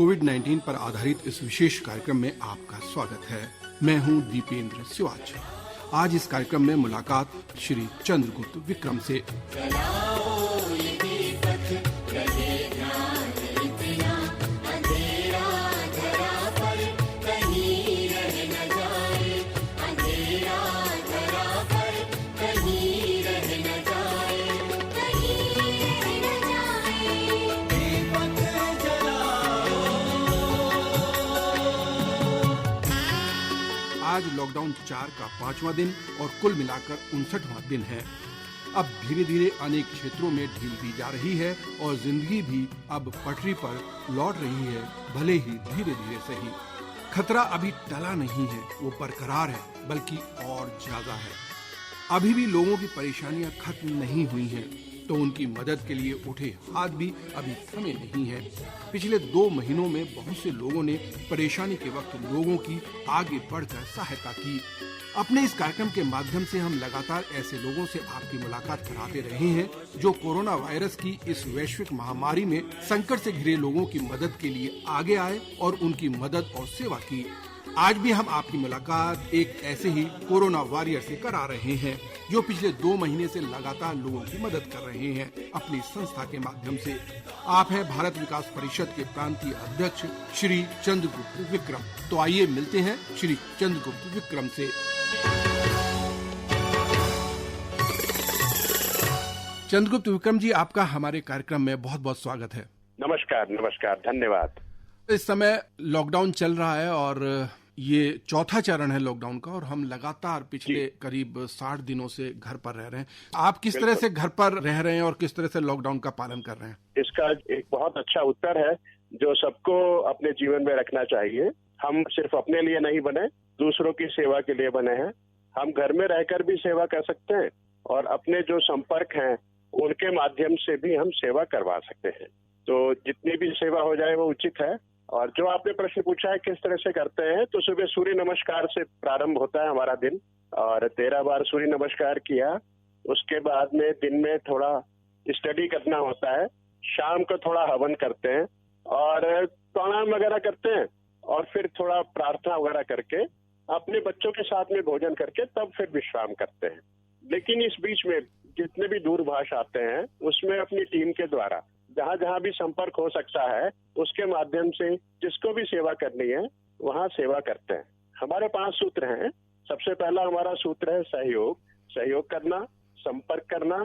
कोविड-19 पर आधारित इस विशेष कार्यक्रम में आपका स्वागत है। मैं हूं दीपेंद्र सिवाच। आज इस कार्यक्रम में मुलाकात श्री चंद्रगुप्त विक्रम से। आज लॉकडाउन 4 का 5वां दिन और कुल मिलाकर 59वां दिन है। अब धीरे धीरे अनेक क्षेत्रों में ढील दी जा रही है और जिंदगी भी अब पटरी पर लौट रही है, भले ही धीरे धीरे सही। खतरा अभी टला नहीं है, वो बरकरार है, बल्कि और ज्यादा है। अभी भी लोगों की परेशानियां खत्म नहीं हुई हैं, तो उनकी मदद के लिए उठे हाथ भी अभी थमे नहीं है। पिछले 2 महीनों में बहुत से लोगों ने परेशानी के वक्त लोगों की आगे बढ़कर सहायता की। अपने इस कार्यक्रम के माध्यम से हम लगातार ऐसे लोगों से आपकी मुलाकात कराते रहे हैं जो कोरोना वायरस की इस वैश्विक महामारी में संकट से घिरे लोगों की मदद के लिए आगे आए और उनकी मदद और सेवा की। आज भी हम आपकी मुलाकात एक ऐसे ही कोरोना वॉरियर से करा रहे हैं जो पिछले 2 महीने से लगातार लोगों की मदद कर रहे हैं अपनी संस्था के माध्यम से। आप हैं भारत विकास परिषद के प्रांतीय अध्यक्ष श्री चंद्रगुप्त विक्रम। तो आइए मिलते हैं श्री चंद्रगुप्त विक्रम से। चंद्रगुप्त विक्रम जी, आपका हमारे कार्यक्रम में बहुत बहुत स्वागत है। नमस्कार, धन्यवाद। इस समय लॉकडाउन चल रहा है और ये 4था चरण है लॉकडाउन का, और हम लगातार पिछले करीब 60 दिनों से घर पर रह रहे हैं। आप किस तरह से घर पर रह रहे हैं और किस तरह से लॉकडाउन का पालन कर रहे हैं? इसका एक बहुत अच्छा उत्तर है जो सबको अपने जीवन में रखना चाहिए। हम सिर्फ अपने लिए नहीं बने, दूसरों की सेवा के लिए बने हैं। हम घर में रहकर भी सेवा कर सकते हैं और अपने जो संपर्क हैं उनके माध्यम से भी हम सेवा करवा सकते हैं। तो जितनी भी सेवा हो जाए वो उचित है। और जो आपने प्रश्न पूछा है किस तरह से करते हैं, तो सुबह सूर्य नमस्कार से प्रारंभ होता है हमारा दिन, और 13 बार सूर्य नमस्कार किया। उसके बाद में दिन में थोड़ा स्टडी करना होता है, शाम को थोड़ा हवन करते हैं और प्राणायाम वगैरह करते हैं, और फिर थोड़ा प्रार्थना वगैरह करके अपने बच्चों के साथ में भोजन करके तब फिर विश्राम करते हैं। लेकिन इस बीच में जितने भी दूरभाष आते हैं उसमें अपनी टीम के द्वारा जहाँ जहाँ भी संपर्क हो सकता है उसके माध्यम से जिसको भी सेवा करनी है वहाँ सेवा करते हैं। हमारे 5 सूत्र हैं। सबसे पहला हमारा सूत्र है सहयोग करना, संपर्क करना,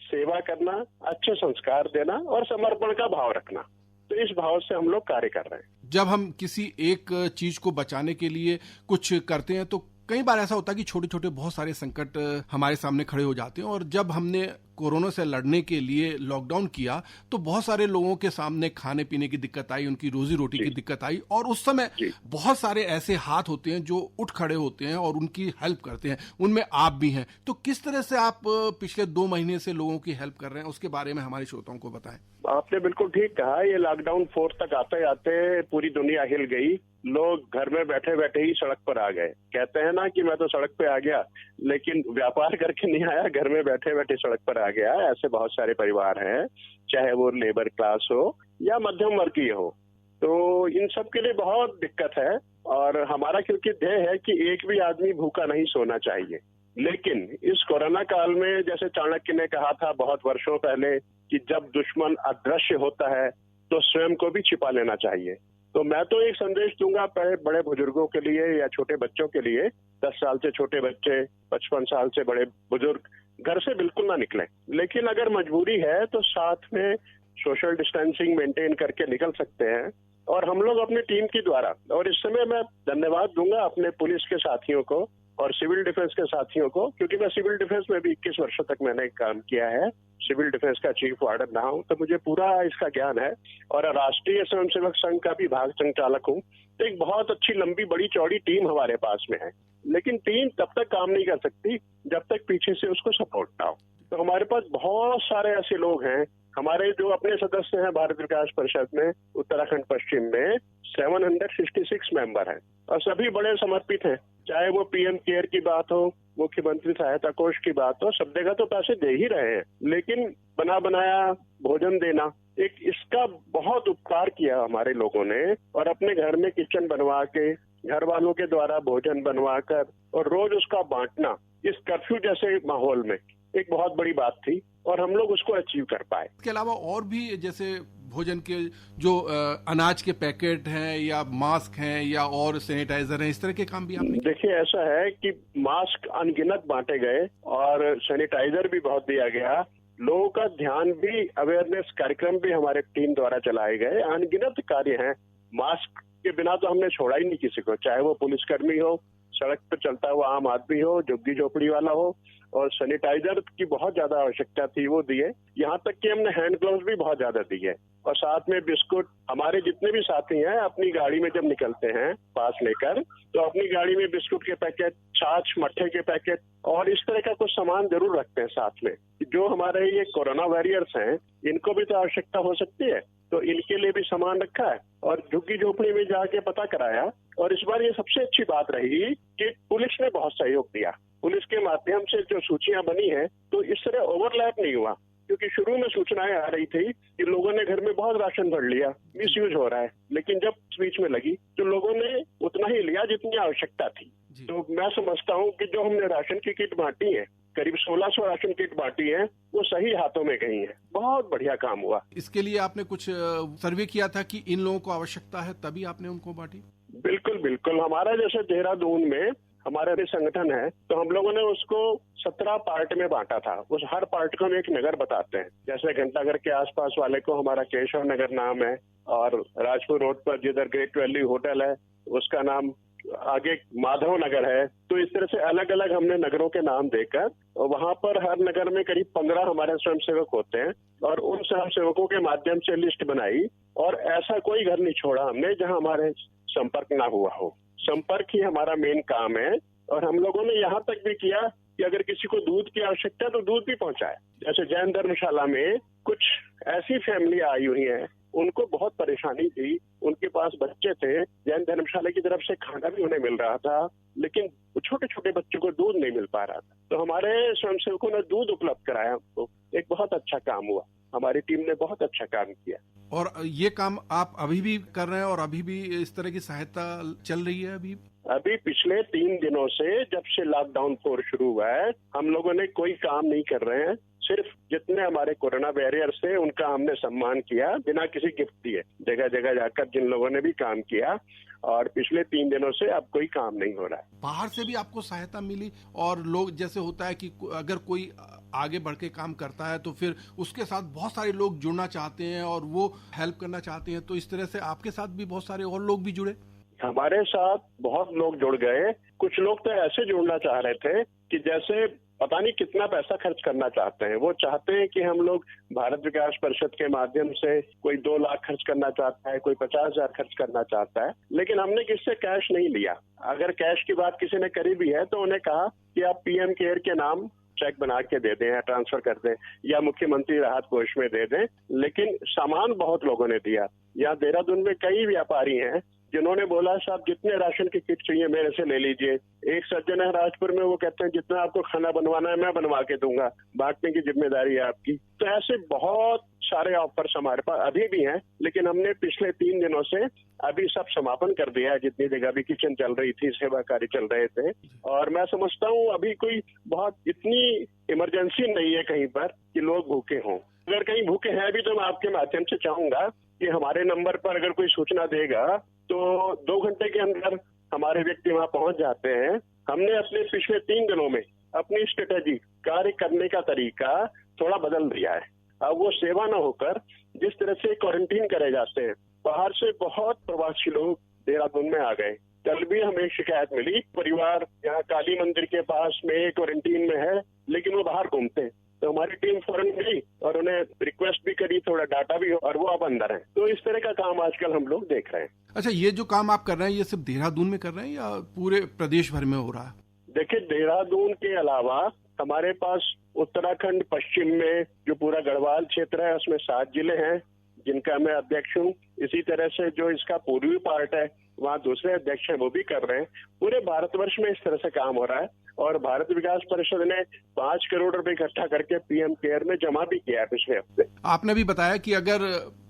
सेवा करना, अच्छे संस्कार देना और समर्पण का भाव रखना। तो इस भाव से हम लोग कार्य कर रहे हैं। जब हम किसी एक चीज को बचाने के लिए कुछ करते हैं तो कई बार ऐसा होता है कि छोटे छोटे बहुत सारे संकट हमारे सामने खड़े हो जाते हैं। और जब हमने कोरोना से लड़ने के लिए लॉकडाउन किया तो बहुत सारे लोगों के सामने खाने पीने की दिक्कत आई, उनकी रोजी रोटी की दिक्कत आई, और उस समय बहुत सारे ऐसे हाथ होते हैं जो उठ खड़े होते हैं और उनकी हेल्प करते हैं। उनमें आप भी हैं। तो किस तरह से आप पिछले 2 महीने से लोगों की हेल्प कर रहे हैं, उसके बारे में हमारे श्रोताओं को बताएं। आपने बिल्कुल ठीक कहा। ये लॉकडाउन 4 तक आते आते पूरी दुनिया हिल गई। लोग घर में बैठे बैठे ही सड़क पर आ गए। कहते हैं ना कि मैं तो सड़क पे आ गया, लेकिन व्यापार करके नहीं आया, घर में बैठे बैठे सड़क पर आ गया। ऐसे बहुत सारे परिवार हैं, चाहे वो लेबर क्लास हो या मध्यम वर्गीय हो। तो इन सब के लिए बहुत दिक्कत है। और हमारा क्योंकि ध्येय है कि एक भी आदमी भूखा नहीं सोना चाहिए। लेकिन इस कोरोना काल में जैसे चाणक्य ने कहा था बहुत वर्षों पहले कि जब दुश्मन अदृश्य होता है तो स्वयं को भी छिपा लेना चाहिए। तो मैं तो एक संदेश दूंगा बड़े बुजुर्गों के लिए या छोटे बच्चों के लिए। 10 साल से छोटे बच्चे, 55 साल से बड़े बुजुर्ग घर से बिल्कुल ना निकलें। लेकिन अगर मजबूरी है तो साथ में सोशल डिस्टेंसिंग मेंटेन करके निकल सकते हैं। और हम लोग अपनी टीम के द्वारा, और इस समय मैं धन्यवाद दूंगा अपने पुलिस के साथियों को और सिविल डिफेंस के साथियों को, क्योंकि मैं सिविल डिफेंस में भी 21 वर्षों तक मैंने काम किया है। सिविल डिफेंस का चीफ वार्डन रहा हूं, तो मुझे पूरा इसका ज्ञान है। और राष्ट्रीय स्वयंसेवक संघ का भी भाग संचालक हूं। तो एक बहुत अच्छी लंबी बड़ी चौड़ी टीम हमारे पास में है। लेकिन टीम तब तक काम नहीं कर सकती जब तक पीछे से उसको सपोर्ट ना हो। तो हमारे पास बहुत सारे ऐसे लोग हैं। हमारे जो अपने सदस्य हैं भारत विकास परिषद में उत्तराखंड पश्चिम में 766 मेंबर हैं और सभी बड़े समर्पित हैं। चाहे वो पीएम केयर की बात हो मुख्यमंत्री सहायता कोष की बात हो, सब जगह तो पैसे दे ही रहे हैं, लेकिन बना बनाया भोजन देना, एक इसका बहुत उपकार किया हमारे लोगों ने। और अपने घर में किचन बनवा के, घर वालों के द्वारा भोजन बनवा कर और रोज उसका बांटना, इस कर्फ्यू जैसे माहौल में एक बहुत बड़ी बात थी और हम लोग उसको अचीव कर पाए। इसके अलावा और भी जैसे भोजन के जो अनाज के पैकेट हैं या मास्क हैं या और सैनिटाइजर हैं, इस तरह के काम भी आपने? देखिए, ऐसा है कि मास्क अनगिनत बांटे गए और सैनिटाइजर भी बहुत दिया गया। लोगों का ध्यान भी, अवेयरनेस कार्यक्रम भी हमारे टीम द्वारा चलाए गए। अनगिनत कार्य हैं। मास्क के बिना तो हमने छोड़ा ही नहीं किसी को, चाहे वो पुलिसकर्मी हो, सड़क पर चलता हुआ आम आदमी हो, झुग्गी झोपड़ी वाला हो। और सैनिटाइजर की बहुत ज्यादा आवश्यकता थी, वो दिए। यहाँ तक कि हमने हैंड ग्लव्स भी बहुत ज्यादा दिए और साथ में बिस्कुट। हमारे जितने भी साथी हैं अपनी गाड़ी में जब निकलते हैं पास लेकर, तो अपनी गाड़ी में बिस्कुट के पैकेट, छाछ, मट्ठे के पैकेट और इस तरह का कुछ सामान जरूर रखते हैं साथ में। जो हमारे ये कोरोना वॉरियर्स हैं, इनको भी तो आवश्यकता हो सकती है, तो इनके लिए भी सामान रखा है। और झुग्गी झोपड़ी में जाके पता कराया। और इस बार ये सबसे अच्छी बात रही कि पुलिस ने बहुत सहयोग दिया। पुलिस के माध्यम से जो सूचियां बनी है, तो इस तरह ओवरलैप नहीं हुआ, क्योंकि शुरू में सूचनाएं आ रही थी कि लोगों ने घर में बहुत राशन भर लिया, मिसयूज हो रहा है। लेकिन जब बीच में लगी तो लोगों ने उतना ही लिया जितनी आवश्यकता थी। तो मैं समझता हूँ कि जो हमने राशन की किट बांटी है, करीब 1600 राशन किट बांटी है, वो सही हाथों में गई है। बहुत बढ़िया काम हुआ। इसके लिए आपने कुछ सर्वे किया था कि इन लोगों को आवश्यकता है, तभी आपने उनको बांटी? बिल्कुल बिल्कुल। हमारा जैसे देहरादून में हमारा भी संगठन है, तो हम लोगों ने उसको 17 पार्ट में बांटा था। उस हर पार्ट को हम एक नगर बताते हैं। जैसे घंटाघर के आसपास वाले को हमारा केशव नगर नाम है, और राजपुर रोड पर जिधर ग्रेट वैली होटल है उसका नाम आगे माधव नगर है। तो इस तरह से अलग अलग हमने नगरों के नाम देकर, वहां पर हर नगर में करीब 15 हमारे स्वयंसेवक होते हैं, और उन स्वयंसेवकों के माध्यम से लिस्ट बनाई। और ऐसा कोई घर नहीं छोड़ा हमने जहां हमारे संपर्क ना हुआ हो। संपर्क ही हमारा मेन काम है। और हम लोगों ने यहाँ तक भी किया कि अगर किसी को दूध की आवश्यकता है तो दूध भी पहुंचाए। जैसे जैन धर्मशाला में कुछ ऐसी फैमिली आई हुई है, उनको बहुत परेशानी थी, उनके पास बच्चे थे, जैन धर्मशाला की तरफ से खाना भी उन्हें मिल रहा था, लेकिन छोटे छोटे बच्चों को दूध नहीं मिल पा रहा था। तो हमारे स्वयंसेवकों ने दूध उपलब्ध कराया हमको। एक बहुत अच्छा काम हुआ। हमारी टीम ने बहुत अच्छा काम किया। और ये काम आप अभी भी कर रहे हैं और अभी भी इस तरह की सहायता चल रही है? अभी पिछले 3 दिनों से, जब से लॉकडाउन 4 शुरू हुआ है, हम लोगों ने कोई काम नहीं कर रहे हैं। सिर्फ जितने हमारे कोरोना वॉरियर्स थे उनका हमने सम्मान किया बिना किसी गिफ्ट दिए, जगह जगह जाकर जिन लोगों ने भी काम किया। और पिछले 3 दिनों से अब कोई काम नहीं हो रहा है। बाहर से भी आपको सहायता मिली? और लोग, जैसे होता है कि अगर कोई आगे बढ़ के काम करता है तो फिर उसके साथ बहुत सारे लोग जुड़ना चाहते हैं और वो हेल्प करना चाहते हैं, तो इस तरह से आपके साथ भी बहुत सारे और लोग भी जुड़े? हमारे साथ बहुत लोग जुड़ गए। कुछ लोग तो ऐसे जुड़ना चाह रहे थे कि जैसे पता नहीं कितना पैसा खर्च करना चाहते हैं। वो चाहते हैं कि हम लोग भारत विकास परिषद के माध्यम से, कोई 2 लाख खर्च करना चाहता है, कोई 50,000 खर्च करना चाहता है, लेकिन हमने किससे कैश नहीं लिया। अगर कैश की बात किसी ने करी भी है तो उन्हें कहा कि आप पीएम केयर के नाम चेक बना के दे दें या ट्रांसफर कर दें या मुख्यमंत्री राहत कोष में दे दें। लेकिन सामान बहुत लोगों ने दिया। यहाँ देहरादून में कई व्यापारी हैं जिन्होंने बोला, साहब जितने राशन की किट चाहिए मेरे से ले लीजिए। एक सज्जन है राजपुर में, वो कहते हैं जितना आपको खाना बनवाना है मैं बनवा के दूंगा, बांटने की जिम्मेदारी है आपकी। तो ऐसे बहुत सारे ऑफर्स हमारे पास अभी भी हैं, लेकिन हमने पिछले 3 दिनों से अभी सब समापन कर दिया है। जितनी जगह भी किचन चल रही थी, सेवा कार्य चल रहे थे। और मैं समझता हूँ अभी कोई बहुत इतनी इमरजेंसी नहीं है कहीं पर कि लोग भूखे हों। अगर कहीं भूखे हैं भी तो मैं आपके माध्यम से चाहूंगा कि हमारे नंबर पर अगर कोई सूचना देगा तो 2 घंटे के अंदर हमारे व्यक्ति वहां पहुंच जाते हैं। हमने अपने पिछले 3 दिनों में अपनी स्ट्रेटेजी, कार्य करने का तरीका थोड़ा बदल दिया है। अब वो सेवा न होकर जिस तरह से क्वारंटीन करे जाते हैं, बाहर से बहुत प्रवासी लोग देहरादून में आ गए। कल भी हमें एक शिकायत मिली, परिवार यहाँ काली मंदिर के पास में क्वारंटीन में है, लेकिन वो बाहर घूमते हैं। तो हमारी टीम फौरन गई और उन्हें रिक्वेस्ट भी करी, थोड़ा डाटा भी हो, और वो अब अंदर है। तो इस तरह का काम आजकल हम लोग देख रहे हैं। अच्छा, ये जो काम आप कर रहे हैं ये सिर्फ देहरादून में कर रहे हैं या पूरे प्रदेश भर में हो रहा है? देखिए, देहरादून के अलावा हमारे पास उत्तराखंड पश्चिम में जो पूरा गढ़वाल क्षेत्र है उसमें 7 जिले हैं जिनका मैं अध्यक्ष हूँ। इसी तरह से जो इसका पूर्वी पार्ट है वहाँ दूसरे अध्यक्ष हैं वो भी कर रहे हैं। पूरे भारतवर्ष में इस तरह से काम हो रहा है और भारत विकास परिषद ने 5 करोड़ रुपए इकट्ठा करके पीएम केयर में जमा भी किया है पिछले हफ्ते। आपने भी बताया कि अगर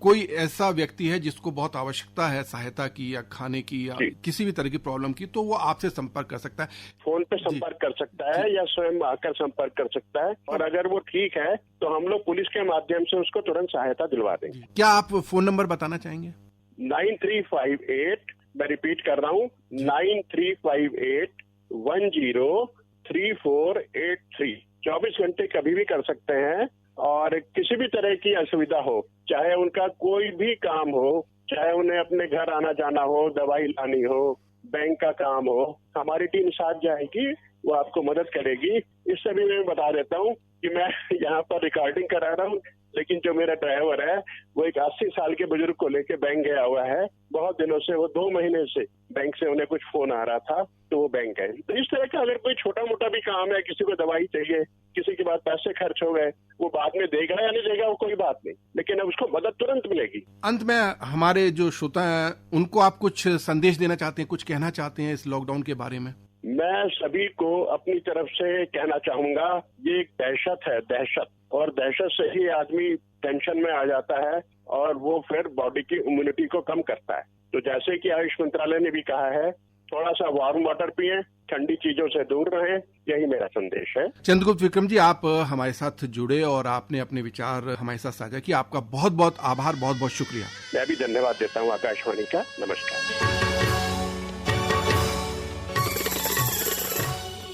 कोई ऐसा व्यक्ति है जिसको बहुत आवश्यकता है सहायता की या खाने की या किसी भी तरह की प्रॉब्लम की, तो वो आपसे संपर्क कर सकता है, फोन पे संपर्क कर सकता है या स्वयं आकर संपर्क कर सकता है। और अगर वो ठीक है तो हम लोग पुलिस के माध्यम से उसको तुरंत सहायता दिलवा देंगे। क्या आप फोन नंबर बताना चाहेंगे? 9358, मैं रिपीट कर रहा हूँ, 9358103483। 24 घंटे कभी भी कर सकते हैं और किसी भी तरह की असुविधा हो, चाहे उनका कोई भी काम हो, चाहे उन्हें अपने घर आना जाना हो, दवाई लानी हो, बैंक का काम हो, हमारी टीम साथ जाएगी, वो आपको मदद करेगी। इससे भी मैं बता देता हूँ कि मैं यहाँ पर रिकॉर्डिंग करा रहा हूँ, लेकिन जो मेरा ड्राइवर है वो एक 80 साल के बुजुर्ग को लेके बैंक गया हुआ है। बहुत दिनों से, वो 2 महीने से बैंक से उन्हें कुछ फोन आ रहा था तो वो बैंक गए। तो इस तरह का अगर कोई छोटा मोटा भी काम है, किसी को दवाई चाहिए, किसी के बाद पैसे खर्च हो गए, वो बाद में देगा या नहीं देगा वो कोई बात नहीं, लेकिन अब उसको मदद तुरंत मिलेगी। अंत में हमारे जो श्रोता हैं उनको आप कुछ संदेश देना चाहते हैं, कुछ कहना चाहते हैं इस लॉकडाउन के बारे में? मैं सभी को अपनी तरफ से कहना चाहूंगा, ये एक दहशत है, दहशत, और दहशत से ही आदमी टेंशन में आ जाता है और वो फिर बॉडी की इम्यूनिटी को कम करता है। तो जैसे कि आयुष मंत्रालय ने भी कहा है, थोड़ा सा वार्म वाटर पिएं, ठंडी चीजों से दूर रहें, यही मेरा संदेश है। चंद्रगुप्त विक्रम जी, आप हमारे साथ जुड़े और आपने अपने विचार हमारे साथ साझा किए, आपका बहुत बहुत आभार, बहुत बहुत शुक्रिया। मैं भी धन्यवाद देता हूँ आकाशवाणी का। नमस्कार।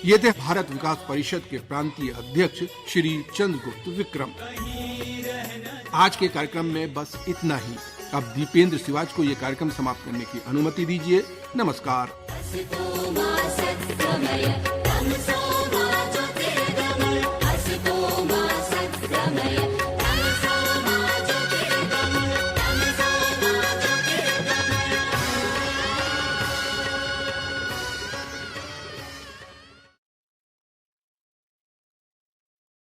ये थे भारत विकास परिषद के प्रांतीय अध्यक्ष श्री चंद्रगुप्त विक्रम। आज के कार्यक्रम में बस इतना ही। अब दीपेंद्र शिवाज को ये कार्यक्रम समाप्त करने की अनुमति दीजिए। नमस्कार।